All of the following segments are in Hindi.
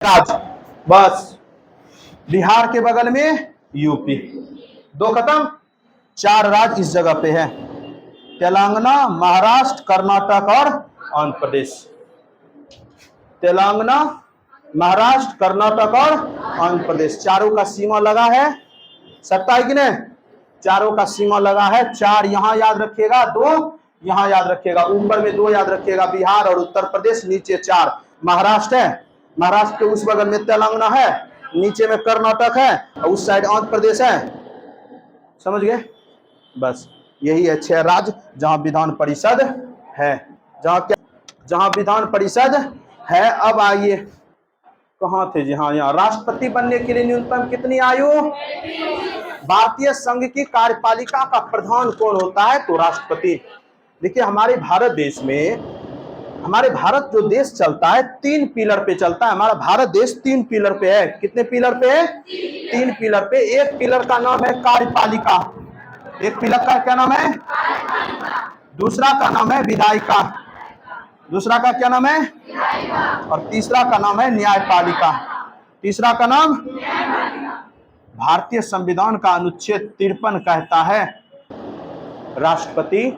राज्य, बस बिहार के बगल में यूपी, दो खत्म। 4 राज्य इस जगह पे है, तेलंगाना, महाराष्ट्र, कर्नाटक और आंध्र प्रदेश। तेलंगाना, महाराष्ट्र, कर्नाटक और आंध्र प्रदेश, चारों का सीमा लगा है। सत्ता है कि नहीं? चारों का सीमा लगा है। 4 यहां याद रखिएगा, 2 यहां याद रखिएगा, ऊपर में 2 याद रखिएगा, बिहार और उत्तर प्रदेश, नीचे 4 महाराष्ट्र है, महाराष्ट्र के उस बगल में तेलंगाना है, नीचे में कर्नाटक है और उस साइड आंध्र प्रदेश है। समझ गए? बस यही है 6 राज्य जहां विधान परिषद है, जहां विधान परिषद है। अब आइए, कहां थे जी? हाँ, यहाँ राष्ट्रपति बनने के लिए न्यूनतम कितनी आयु? भारतीय संघ की कार्यपालिका का प्रधान कौन होता है? तो राष्ट्रपति। देखिए हमारे भारत देश में, हमारे भारत जो देश चलता है 3 पिलर पे चलता है। हमारा भारत देश 3 पिलर पे है। कितने पिलर पे है? 3 पिलर पे। एक पिलर का नाम है कार्यपालिका, एक पिलर का क्या नाम है? दूसरा का नाम है विधायिका, दूसरा का क्या नाम है? और तीसरा का नाम है न्यायपालिका। तीसरा का नाम? भारतीय संविधान का अनुच्छेद 53 कहता है राष्ट्रपति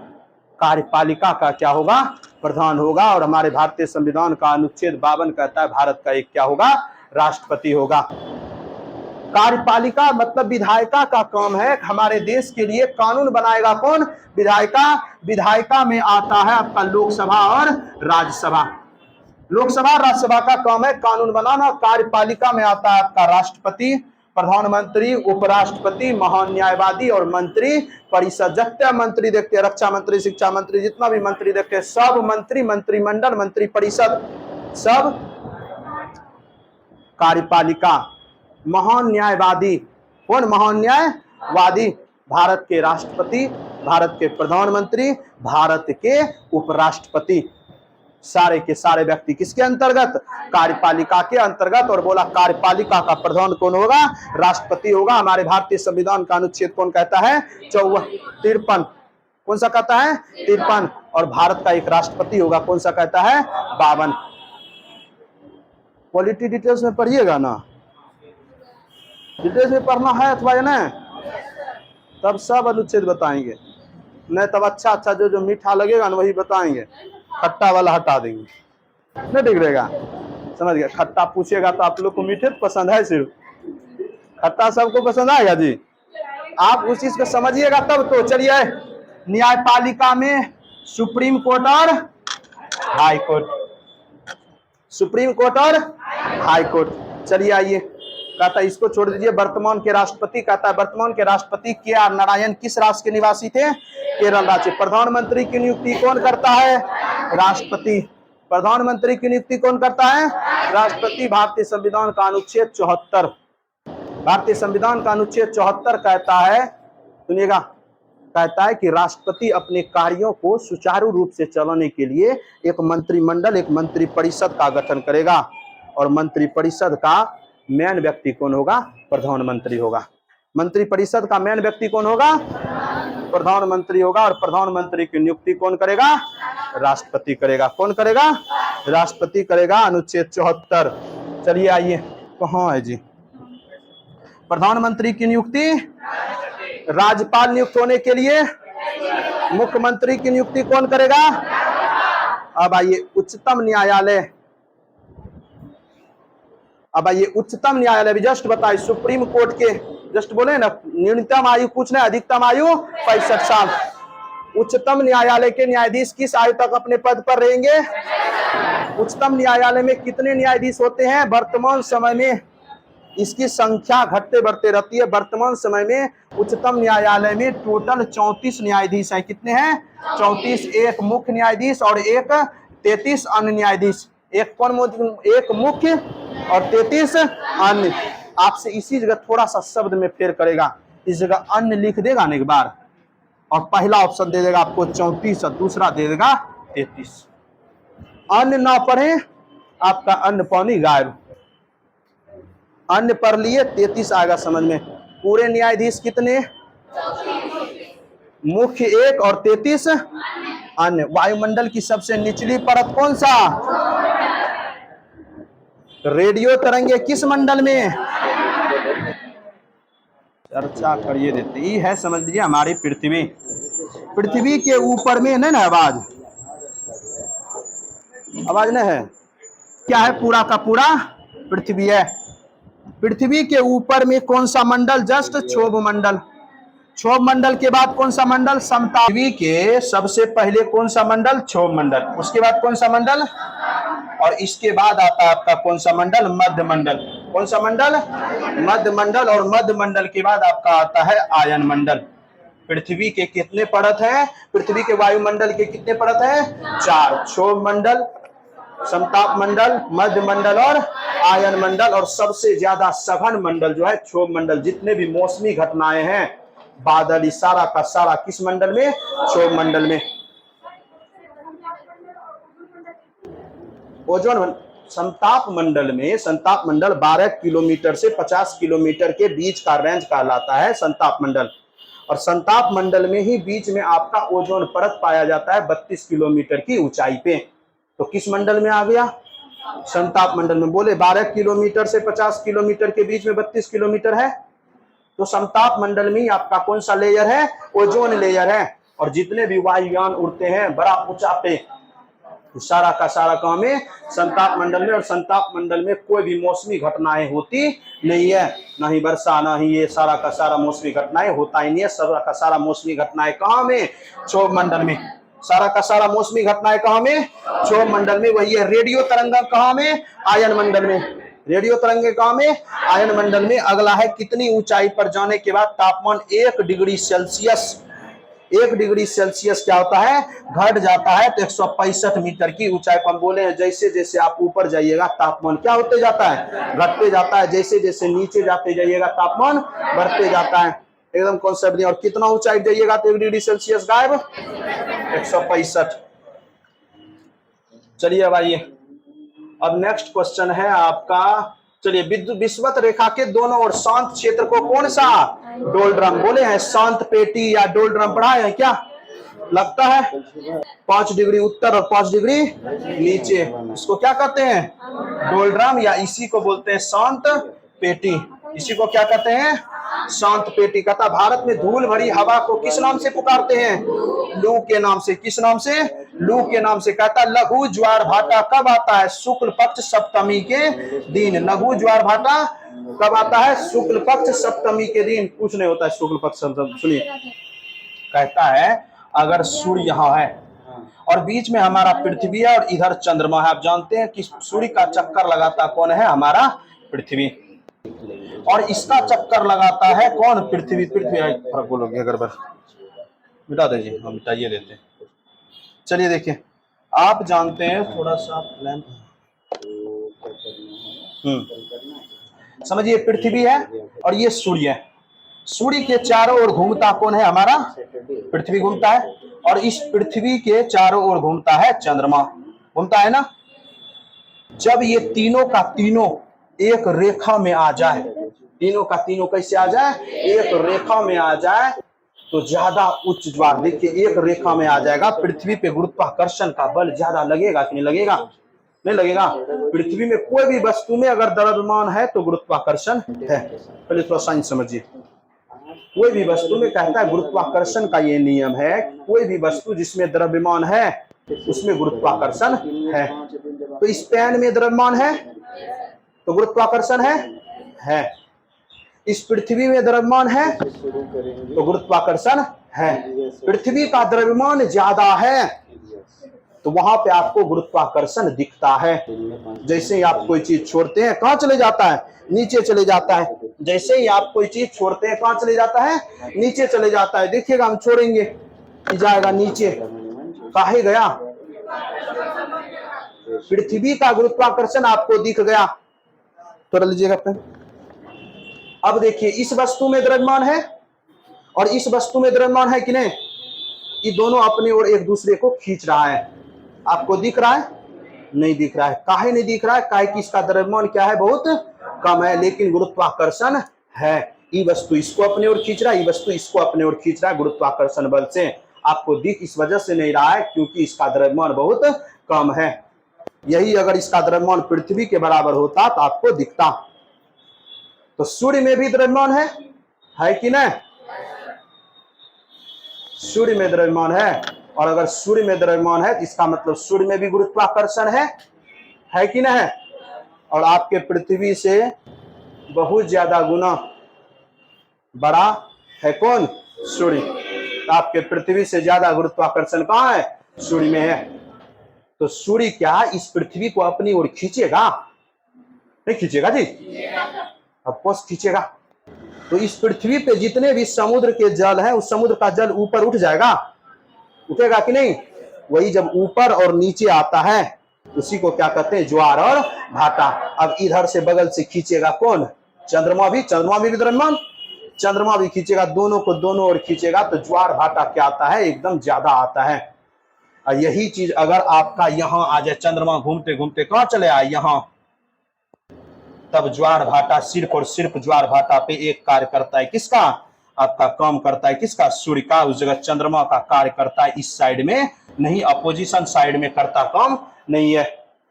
कार्यपालिका का क्या होगा? प्रधान होगा। और हमारे भारतीय संविधान का अनुच्छेद 52 कहता है भारत का एक क्या होगा? राष्ट्रपति होगा। कार्यपालिका मतलब विधायिका का काम है हमारे देश के लिए कानून बनाएगा। कौन? विधायिका। विधायिका में आता है आपका लोकसभा और राज्यसभा। लोकसभा राज्यसभा का काम है कानून बनाना। कार्यपालिका में आता है आपका राष्ट्रपति, प्रधानमंत्री, उपराष्ट्रपति, महान न्यायवादी और मंत्री परिषद। जितने मंत्री देखते हैं, रक्षा मंत्री, शिक्षा मंत्री, जितना भी मंत्री देखते हैं, सब मंत्री, मंत्रिमंडल, मंत्री परिषद, सब कार्यपालिका। महान न्यायवादी कौन? महान न्यायवादी भारत के राष्ट्रपति, भारत के प्रधानमंत्री, भारत के उपराष्ट्रपति, सारे के सारे व्यक्ति किसके अंतर्गत? कार्यपालिका के अंतर्गत। और बोला कार्यपालिका का प्रधान कौन होगा? राष्ट्रपति होगा। हमारे भारतीय संविधान का अनुच्छेद कौन कहता है? 53। कौन सा कहता है? 53। और भारत का एक राष्ट्रपति होगा, कौन सा कहता है? 52। पॉलिटी डिटेल्स में पढ़िएगा ना, डिटेल्स में पढ़ना है अथवा या नहीं, तब सब अनुच्छेद बताएंगे। नहीं तब अच्छा अच्छा जो मीठा लगेगा ना वही बताएंगे, खट्टा वाला हटा देंगे, नहीं ठीक रहेगा। समझ गया? खट्टा पूछेगा तो आप लोग को मीठे पसंद है, सिर्फ खट्टा सबको पसंद आएगा जी। आप उस चीज को समझिएगा तब तो। चलिए, न्यायपालिका में सुप्रीम कोर्ट और हाई कोर्ट, सुप्रीम कोर्ट और हाई कोर्ट। चलिए आइए, कहता है इसको छोड़ दीजिए। वर्तमान के राष्ट्रपति, कहता है वर्तमान के राष्ट्रपति के.आर. नारायण किस राष्ट्र के निवासी थे? केरल राज्य। प्रधानमंत्री की नियुक्ति कौन करता है? राष्ट्रपति। प्रधानमंत्री की नियुक्ति कौन करता है? राष्ट्रपति। भारतीय संविधान का अनुच्छेद 74, भारतीय संविधान का अनुच्छेद 74 कहता है, सुनिएगा, कहता है कि राष्ट्रपति अपने कार्यों को सुचारू रूप से चलाने के लिए एक मंत्रिमंडल, एक मंत्री परिषद का गठन करेगा। और मंत्री परिषद का मेन व्यक्ति कौन होगा? प्रधानमंत्री होगा। मंत्री परिषद का मेन व्यक्ति कौन होगा? प्रधानमंत्री होगा। और प्रधानमंत्री की नियुक्ति कौन करेगा? राष्ट्रपति करेगा। कौन करेगा? राष्ट्रपति करेगा। अनुच्छेद 74। चलिए आइए, कहाँ है जी? प्रधानमंत्री की नियुक्ति, राज्यपाल नियुक्त होने के लिए मुख्यमंत्री की नियुक्ति कौन करेगा? अब आइए उच्चतम न्यायालय, अब आइए उच्चतम न्यायालय भी जस्ट बताइए, सुप्रीम कोर्ट के जस्ट बोले ना, न्यूनतम आयु कुछ नहीं, अधिकतम आयु 65 साल। उच्चतम न्यायालय के न्यायाधीश किस आयु तक अपने पद पर रहेंगे? उच्चतम न्यायालय में कितने न्यायाधीश होते हैं? वर्तमान समय में इसकी संख्या घटते बढ़ते रहती है। वर्तमान समय में उच्चतम न्यायालय में टोटल 34 न्यायाधीश हैं। कितने हैं? 34। एक मुख्य न्यायाधीश और एक 33 अन्य न्यायाधीश। एक मुख्य और 33 अन्य। आपसे इसी जगह थोड़ा सा शब्द में फेर करेगा, इस जगह अन्य लिख देगा ना एक बार, और पहला ऑप्शन दे देगा आपको 34 और दूसरा दे देगा 33। अन्य ना पढ़े आपका अन्न पानी गायब। अन्य पढ़ लिए 33 आएगा समझ में। पूरे न्यायाधीश कितने? मुख्य 1 और 33 अन्य। वायुमंडल की सबसे निचली परत कौन सा? रेडियो तरंगे किस मंडल में? चर्चा करिए देते ही है, समझ लीजिए हमारी पृथ्वी। पृथ्वी के ऊपर में नहीं ना आवाज, आवाज नहीं है, क्या है? पूरा का पूरा पृथ्वी है। पृथ्वी के ऊपर में कौन सा मंडल? जस्ट क्षोभ मंडल। क्षोभ मंडल के बाद कौन सा मंडल? समताप। पृथ्वी के सबसे पहले कौन सा मंडल? क्षोभ मंडल। उसके बाद कौन सा मंडल? और इसके बाद आता है आपका कौन सा मंडल? मध्य मंडल। कौन सा मंडल? मध्य मंडल। और मध्य मंडल के बाद आपका आता है आयन मंडल। पृथ्वी के कितने परत हैं? पृथ्वी के वायुमंडल के कितने परत हैं? 4। क्षोभ मंडल, समताप मंडल, मध्य मंडल और आयन मंडल। और सबसे ज्यादा सघन मंडल जो है क्षोभ मंडल। जितने भी मौसमी घटनाएं हैं, बादल, इशारा का सारा किस मंडल में? क्षोभ मंडल में। ओजोन संताप मंडल में, संताप मंडल 12 किलोमीटर से 50 किलोमीटर के बीच का रेंज कहलाता है संताप मंडल। और संताप मंडल में ही बीच में आपका ओजोन परत पाया जाता है 32 किलोमीटर की ऊंचाई पे। तो किस मंडल में आ गया? संताप मंडल में। बोले 12 किलोमीटर से 50 किलोमीटर के बीच में 32 किलोमीटर है, तो संताप मंडल में ही आपका कौन सा लेयर है? ओजोन लेयर है। और जितने भी वायुयान उड़ते हैं बड़ा ऊंचा पे, सारा का सारा काम है संताप मंडल में। और संताप मंडल में कोई भी मौसमी घटनाएं होती नहीं है, ना ही वर्षा, ना ही ये सारा का सारा मौसमी घटनाएं होता ही नहीं है। सारा का सारा मौसमी घटनाएं कहाँ में? क्षोभ मंडल में। सारा का सारा मौसमी घटनाएं कहाँ में? क्षोभ मंडल में। वही है रेडियो तरंगा कहाँ में? आयन मंडल में। रेडियो तरंगे कहाँ में? आयन मंडल में। अगला है कितनी ऊंचाई पर जाने के बाद तापमान 1 डिग्री सेल्सियस, 1 डिग्री सेल्सियस क्या होता है? घट जाता है। तो 165 मीटर की ऊंचाई पर हम बोले हैं जैसे जैसे आप ऊपर जाइएगा तापमान क्या होते जाता है? घटते जाता है। जैसे जैसे नीचे जाते जाइएगा तापमान बढ़ते जाता है। एकदम कॉन्सेप्ट नहीं। और कितना ऊंचाई जाइएगा तो 1 डिग्री सेल्सियस गायब? 165। चलिए अब आइए, अब नेक्स्ट क्वेश्चन है आपका। चलिए, विषुवत रेखा के दोनों ओर शांत क्षेत्र को कौन सा? डोलड्रम। बोले हैं शांत पेटी या डोलड्रम पढ़ाए हैं क्या? लगता है 5 डिग्री उत्तर और 5 डिग्री नीचे, इसको क्या कहते हैं? डोलड्रम, या इसी को बोलते हैं शांत पेटी। इसी को क्या कहते हैं? शांत पेटी। कहता भारत में धूल भरी हवा को किस नाम से पुकारते हैं? लू के नाम से। किस नाम से? लू के नाम से। कहता लघु ज्वार भाटा कब आता है? शुक्ल पक्ष सप्तमी के दिन। लघु ज्वार भाटा कब आता है? शुक्ल पक्ष सप्तमी के दिन। कुछ नहीं होता है शुक्ल पक्ष सप्तमी। सुनिए, कहता है अगर सूर्य यहाँ है और बीच में हमारा पृथ्वी है और इधर चंद्रमा है। आप जानते हैं कि सूर्य का चक्कर लगाता कौन है? हमारा पृथ्वी। और इसका चक्कर लगाता है कौन? पृथ्वी। पृथ्वी फर्क बोलोगे अगर बस मिटा दीजिए, हम मिटाइए देते हैं। चलिए देखिए, आप जानते हैं थोड़ा सा लैंप, समझिए पृथ्वी है और ये सूर्य है। सूर्य के चारों ओर घूमता कौन है? हमारा पृथ्वी घूमता है। और इस पृथ्वी के चारों ओर घूमता है चंद्रमा। घूमता है ना? जब ये तीनों का तीनों एक रेखा में आ जाए, तीनों का तीनों कैसे आ जाए? एक रेखा में आ जाए, तो ज्यादा उच्च ज्वार। देखिए एक रेखा में आ जाएगा। पृथ्वी पे गुरुत्वाकर्षण का बल ज्यादा लगेगा कि नहीं लगेगा? नहीं लगेगा। पृथ्वी में कोई भी वस्तु में अगर द्रव्यमान है तो गुरुत्वाकर्षण है। पहले थोड़ा साइंस समझिए। कोई भी वस्तु में कहता है गुरुत्वाकर्षण का ये नियम है, कोई भी वस्तु जिसमें द्रव्यमान है उसमें गुरुत्वाकर्षण है। तो इस पेन में द्रव्यमान है तो गुरुत्वाकर्षण है। इस पृथ्वी में द्रव्यमान है तो गुरुत्वाकर्षण है। पृथ्वी का द्रव्यमान ज्यादा है तो वहां पे आपको गुरुत्वाकर्षण दिखता है। जैसे ही आप कोई चीज छोड़ते हैं कहां चले जाता है? नीचे चले जाता है। जैसे ही आप कोई चीज छोड़ते हैं कहां चले जाता है? नीचे चले जाता है। देखिएगा हम छोड़ेंगे जाएगा नीचे। काहे गया? पृथ्वी का गुरुत्वाकर्षण आपको दिख गया। तो लीजिएगा पेन। अब देखिए इस वस्तु में द्रव्यमान है और इस वस्तु में द्रव्यमान है कि नहीं? ये दोनों अपनी ओर एक दूसरे को खींच रहा है। आपको दिख रहा है? नहीं दिख रहा है। काहे नहीं दिख रहा है? काहे कि इसका द्रव्यमान क्या है? बहुत कम है, लेकिन गुरुत्वाकर्षण है। ये वस्तु इसको अपने ओर खींच रहा है, ये वस्तु इसको अपने ओर खींच रहा है गुरुत्वाकर्षण बल से। आपको दिख इस वजह से नहीं रहा है क्योंकि इसका द्रव्यमान बहुत कम है। यही अगर इसका द्रव्यमान पृथ्वी के बराबर होता तो आपको दिखता। तो सूर्य में भी द्रव्यमान है कि नहीं? सूर्य में द्रव्यमान है, और अगर सूर्य में द्रव्यमान है तो इसका मतलब सूर्य में भी गुरुत्वाकर्षण है कि नहीं? और आपके पृथ्वी से बहुत ज्यादा गुना बड़ा है कौन? सूर्य। तो आपके पृथ्वी से ज्यादा गुरुत्वाकर्षण कहाँ है? सूर्य में है। तो सूर्य क्या इस पृथ्वी को अपनी ओर खींचेगा? नहीं खींचेगा जी, ऑफकोर्स खींचेगा। तो इस पृथ्वी पे जितने भी समुद्र के जल है, उस समुद्र का जल ऊपर उठ जाएगा, उठेगा कि नहीं? वही जब ऊपर और नीचे आता है उसी को क्या कहते हैं? ज्वार और भाटा। अब इधर से बगल से खींचेगा कौन? चंद्रमा भी द्रव्यमान, चंद्रमा भी खींचेगा, दोनों को दोनों ओर खींचेगा तो ज्वार भाटा क्या आता है? एकदम ज्यादा आता है। और यही चीज अगर आपका यहाँ आ जाए, चंद्रमा घूमते घूमते कहाँ चले आए? यहाँ, तब ज्वार भाटा सिर्फ और सिर्फ ज्वार भाटा पे एक कार्य करता है। किसका? आपका काम करता है किसका? सूर्य का। उस जगह चंद्रमा का कार्य करता है इस साइड में, नहीं अपोजिशन साइड में करता काम नहीं है।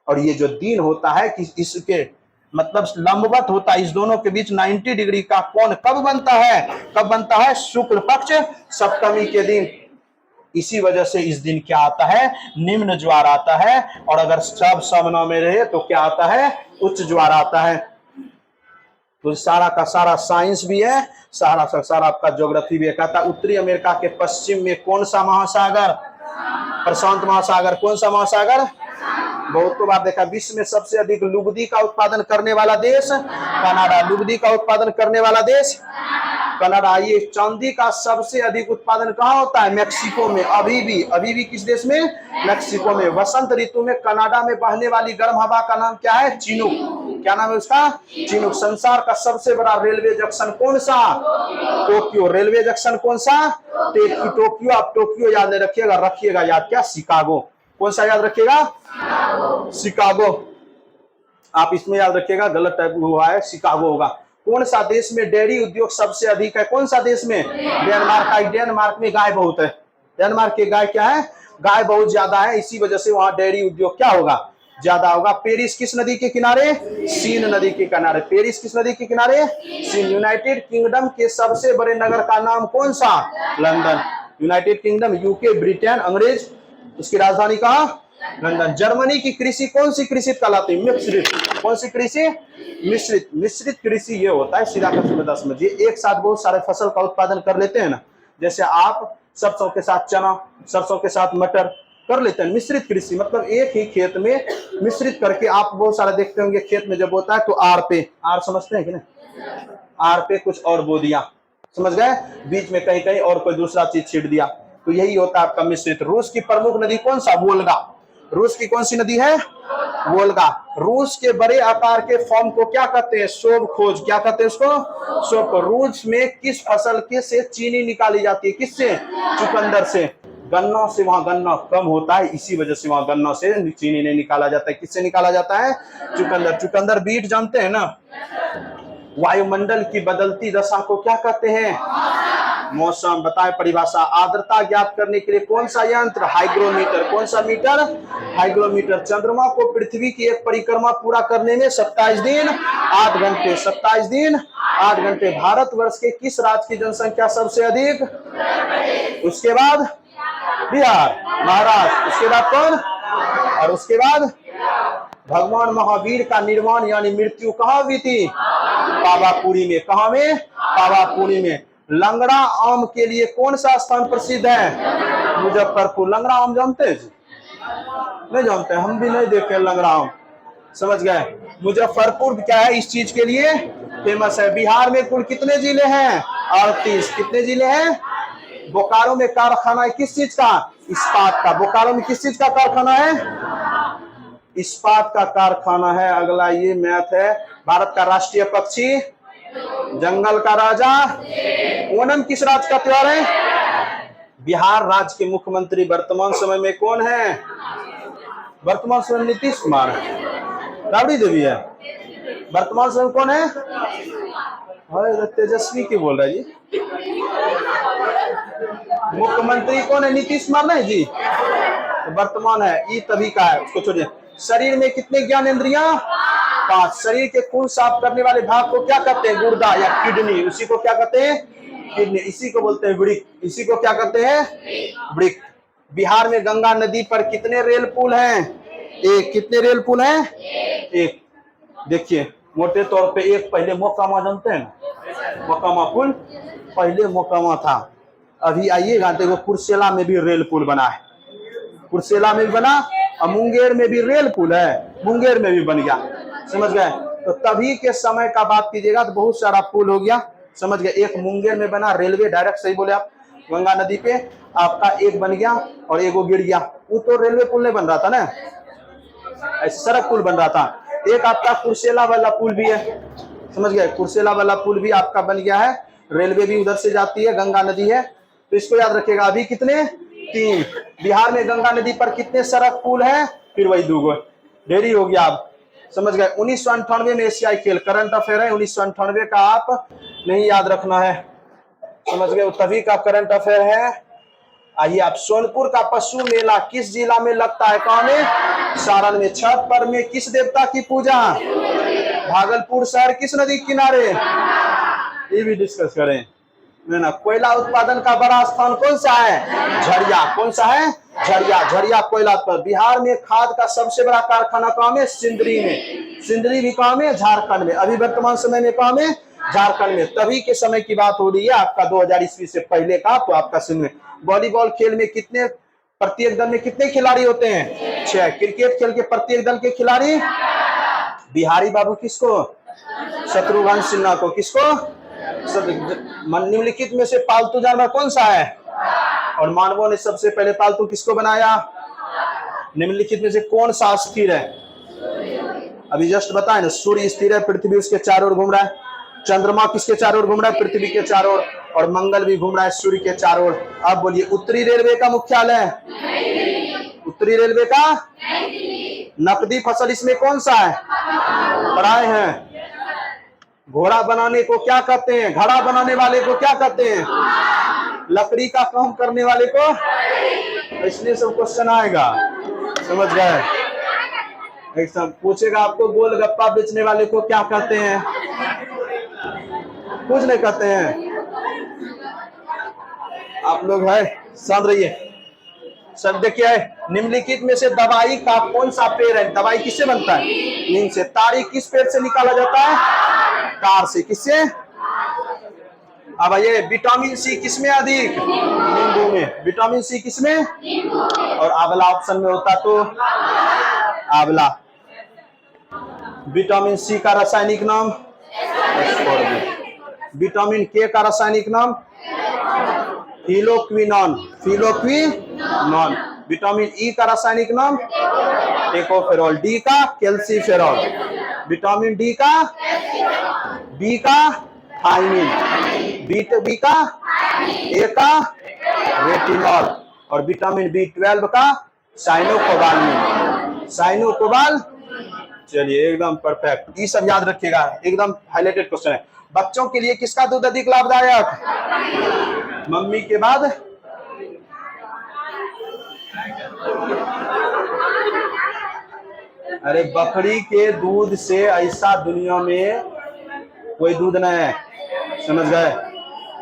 और ये जो दिन होता है कि इसके मतलब लंबवत होता है, इस दोनों के बीच 90 डिग्री का कोण कब बनता है? कब बनता है? शुक्ल पक्ष सप्तमी के दिन। इसी वजह से इस दिन क्या आता है? निम्न ज्वार आता है। और अगर सब समना में रहे तो क्या आता है? उच्च ज्वार आता है। तो सारा का सारा साइंस भी है, सारा का सारा आपका ज्योग्राफी भी है। कहता है उत्तरी अमेरिका के पश्चिम में कौन सा महासागर? प्रशांत महासागर। कौन सा महासागर? बहुत तो बार देखा, विश्व में सबसे अधिक लुगदी का उत्पादन करने वाला देश कनाडा। लुगदी का उत्पादन करने वाला देश कनाडा। ये चांदी का सबसे अधिक उत्पादन कहाँ होता है? मेक्सिको में। अभी भी किस देश में? मेक्सिको में। वसंत ऋतु में कनाडा में बहने वाली गर्म हवा का नाम क्या है? चिनूक। क्या नाम है उसका? चिनूक। संसार का सबसे बड़ा रेलवे जंक्शन कौन सा? टोक्यो। रेलवे जंक्शन कौन सा? टोक्यो। आप टोक्यो याद नहीं रखिएगा याद क्या? शिकागो। कौन सा याद रखिएगा? शिकागो। आप इसमें याद रखिएगा, गलत टाइप हुआ है, शिकागो होगा। कौन सा देश में डेयरी उद्योग सबसे अधिक है? कौन सा देश में? डेनमार्क। डेनमार्क में गाय बहुत है। डेनमार्क के गाय क्या है? गाय बहुत ज्यादा है, इसी वजह से वहां डेयरी उद्योग क्या होगा? ज्यादा होगा। पेरिस किस नदी के किनारे? सीन नदी के किनारे। पेरिस किस नदी के किनारे? सीन। यूनाइटेड किंगडम के सबसे बड़े नगर का नाम कौन सा? London. United kingdom, UK, Britain, अंग्रेज, उसकी राजधानी कहाँ? लंदन। जर्मनी की कृषि कौन सी कृषि कहलाती है? मिश्रित। कौन सी कृषि? मिश्रित। मिश्रित कृषि ये होता है, सीधा का समझिए, एक साथ बहुत सारे फसल का उत्पादन कर लेते हैं ना। जैसे आप सरसों के साथ चना, सरसों के साथ मटर कर लेते हैं। मिश्रित कृषि मतलब एक ही खेत में मिश्रित करके, आप बहुत सारे देखते होंगे खेत में जब होता है तो आर पे, आर समझते हैं कि नहीं? आर पे कुछ और बो दिया, समझ गए? बीच में कहीं कहीं और कोई दूसरा चीज छीट दिया, तो यही होता है आपका मिश्रित। रूस की प्रमुख नदी कौन सा? वोल्गा। रूस की कौन सी नदी है? वोल्गा। रूस के बड़े आकार के फॉर्म को क्या कहते हैं? शोभ खोज। क्या कहते हैं उसको? शोभ खोज। रूस में किस फसल के से चीनी निकाली जाती है? किससे? चुकंदर से। गन्ना से वहां गन्ना कम होता है, इसी वजह से वहां गन्ना से चीनी नहीं निकाला जाता है। किससे निकाला जाता है? चुकंदर। चुकंदर बीट जानते हैं ना? वायुमंडल की बदलती दशा को क्या कहते हैं? मौसम। बताए परिभाषा। आर्द्रता ज्ञात करने के लिए कौन सा यंत्र? हाइग्रोमीटर। कौन सा मीटर? हाइग्रोमीटर। चंद्रमा को पृथ्वी की एक परिक्रमा पूरा करने में 27 दिन 8 घंटे। 27 दिन 8 घंटे। भारतवर्ष के किस राज्य की जनसंख्या सबसे अधिक? उसके बाद बिहार, महाराष्ट्र, उसके बाद कौन? और उसके बाद भगवान महावीर का निर्वाण यानी मृत्यु कहाँ हुई थी? पावापुरी में। कहाँ में? पावापुरी में। लंगड़ा आम के लिए कौन सा स्थान प्रसिद्ध है? मुजफ्फरपुर। लंगड़ा आम जानते हैं जी? नहीं जानते, हम भी नहीं देखे लंगड़ा आम, समझ गए? मुजफ्फरपुर क्या है इस चीज के लिए फेमस है। बिहार में कुल कितने जिले हैं? 38। कितने जिले हैं? बोकारो में कारखाना है किस चीज का? इस्पात का। बोकारो में किस चीज का कारखाना है? इस्पात का कारखाना है। अगला ये मैथ है। भारत का राष्ट्रीय पक्षी? जंगल का राजा? ओणम किस राज्य का त्योहार है? बिहार राज्य के मुख्यमंत्री वर्तमान समय में कौन है? वर्तमान समय नीतीश कुमार है। राबड़ी देवी है। वर्तमान समय कौन है? तेजस्वी की बोल रहे जी। मुख्यमंत्री कौन है? नीतीश कुमार नहीं जी, तो वर्तमान है। ये तभी का है, उसको छोड़िए। शरीर में कितने ज्ञानेंद्रियां? 5। शरीर के खून साफ करने वाले भाग को क्या कहते हैं? गुर्दा या किडनी। उसी को क्या कहते हैं? किडनी। इसी को बोलते हैं वृक्क। इसी को क्या कहते हैं? वृक्क। बिहार में गंगा नदी पर कितने रेल पुल हैं? एक। कितने रेल पुल हैं? एक। देखिए मोटे तौर पे एक पहले मोकामा जानते हैं? मोकामा पुल पहले मोकामा था। अभी आइएगा देखो कुर्सेला में भी रेल पुल बना है। कुर्सेला में भी बना और मुंगेर में भी रेल पुल है, मुंगेर में भी बन गया। समझ गए? तो तभी के समय का बात कीजिएगा तो बहुत सारा पुल हो गया। समझ गए? एक मुंगेर में बना रेलवे डायरेक्ट, सही बोले आप, गंगा नदी पे आपका एक बन गया और एक वो गिर गया। वो तो रेलवे पुल नहीं बन रहा था ना, ऐसे सड़क पुल बन रहा था। एक आपका कुर्सेला वाला पुल भी है। समझ गए? कुर्सेला वाला पुल भी आपका बन गया है। रेलवे भी उधर से जाती है, गंगा नदी है, तो इसको याद रखिएगा। अभी कितने? 3। बिहार में गंगा नदी पर कितने सड़क पुल है? फिर वही 2 ढेरी हो गया। आप समझ गए? 1998 में एशियाई खेल, करंट अफेयर है 1998 का, आप नहीं याद रखना है। समझ गए? तभी का करंट अफेयर है। आइए आप, सोनपुर का पशु मेला किस जिला में लगता है? कहाँ में? सारण में। छठ पर्व में किस देवता की पूजा? भागलपुर शहर किस नदी किनारे? ये भी डिस्कस करें ना। कोयला उत्पादन का बड़ा स्थान कौन सा है? झरिया। कौन सा है? झरिया। झरिया कोयला उत्पादन। बिहार में खाद का सबसे बड़ा कारखाना कहाँ में? सिंदरी में। सिंदरी भी कहाँ में? झारखंड में। अभी वर्तमान समय में कहाँ में? झारखंड में। तभी के समय की बात हो रही है आपका 2000 ईस्वी से पहले का, तो आपका सिंध में। वॉलीबॉल खेल में कितने, प्रत्येक दल में कितने खिलाड़ी होते हैं? 6। क्रिकेट खेल के प्रत्येक दल के खिलाड़ी? बिहारी बाबू किसको? शत्रुघ्न सिन्हा को। किसको? निम्नलिखित में से पालतू जानवर कौन सा है? और मानवों ने सबसे पहले पालतू किसको बनाया? निम्नलिखित में से कौन सा स्थिर है? अभी जस्ट बताए ना, सूर्य स्थिर है, पृथ्वी उसके चारों ओर घूम रहा है। चंद्रमा किसके चारों ओर घूम रहा है? पृथ्वी के चारों ओर। और मंगल भी घूम रहा है सूर्य के चारों ओर। अब बोलिए उत्तरी रेलवे का मुख्यालय? उत्तरी रेलवे का नकदी फसल इसमें कौन सा है? पढ़ाए हैं। घोड़ा बनाने को क्या कहते हैं? घड़ा बनाने वाले को क्या कहते हैं? लकड़ी का काम करने वाले को? इसलिए सब क्वेश्चन आएगा। समझ गए? एक सब पूछेगा आपको, गोलगप्पा बेचने वाले को क्या कहते हैं? कुछ नहीं कहते हैं। आप लोग है समझ रहिए। सब देखिए, निम्नलिखित में से दवाई का कौन सा पेड़ है? दवाई किससे बनता है? नीम से। तारी किस पेड़ से निकाला जाता है? तार से। किससे? अब ये विटामिन सी किसमें अधिक? नींबू में। विटामिन सी किसमें? और आंवला ऑप्शन में होता तो आंवला। विटामिन सी का रासायनिक नाम? विटामिन के का रासायनिक नाम? फिलोक्विनोन। फिलोक्विनोन। विटामिन ई का रासायनिक नाम? टेकोफेरॉल। डी का? कैल्सीफेरॉल। विटामिन डी का? बी का? थायमिन। बी का? ए का? रेटिनॉल। और विटामिन B12 का? साइनोकोबाल्मिन। साइनोकोबाल। चलिए एकदम परफेक्ट। ये सब याद रखिएगा, एकदम हाईलाइटेड क्वेश्चन है। बच्चों के लिए किसका दूध अधिक लाभदायक? मम्मी के बाद? अरे बकरी के दूध से ऐसा दुनिया में कोई दूध नहीं है। समझ गए?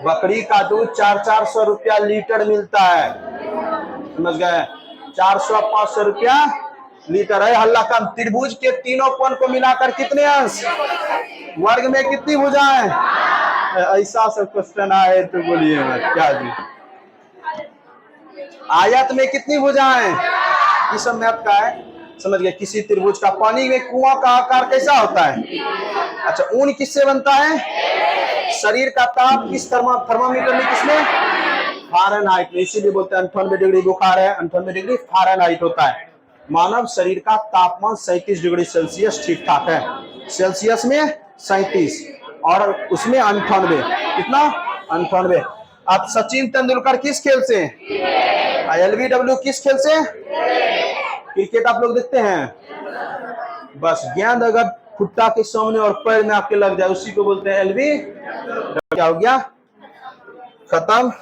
बकरी का दूध 400-400 रुपया लीटर मिलता है। समझ गए? 400-500 रुपया लीटर है। हल्ला कम। त्रिभुज के तीनों कोण को मिलाकर कितने अंश? वर्ग में कितनी भुजाएं? ऐसा सब क्वेश्चन आए तो बोलिए मत क्या जी। आयत में कितनी भुजाएं? ये सब मैथ का है। समझ गए? किसी त्रिभुज का, पानी में कुआं का आकार कैसा होता है? अच्छा, ऊन किससे बनता है? शरीर का ताप किस थर्मामीटर में? किसमें? फ़ारेनहाइट में। इसीलिए बोलते हैं 98 डिग्री बुखार है, 98 डिग्री फ़ारेनहाइट होता है। मानव शरीर का तापमान 37 डिग्री सेल्सियस ठीक ठाक है। सेल्सियस में 37 और उसमें 98। कितना? 98। अब सचिन तेंदुलकर किस खेल से? LBW किस खेल से? क्रिकेट आप लोग देखते हैं? बस गेंद अगर खुट्टा के सामने और पैर में आके लग जाए उसी को बोलते हैं LB। क्या हो गया? खत्म।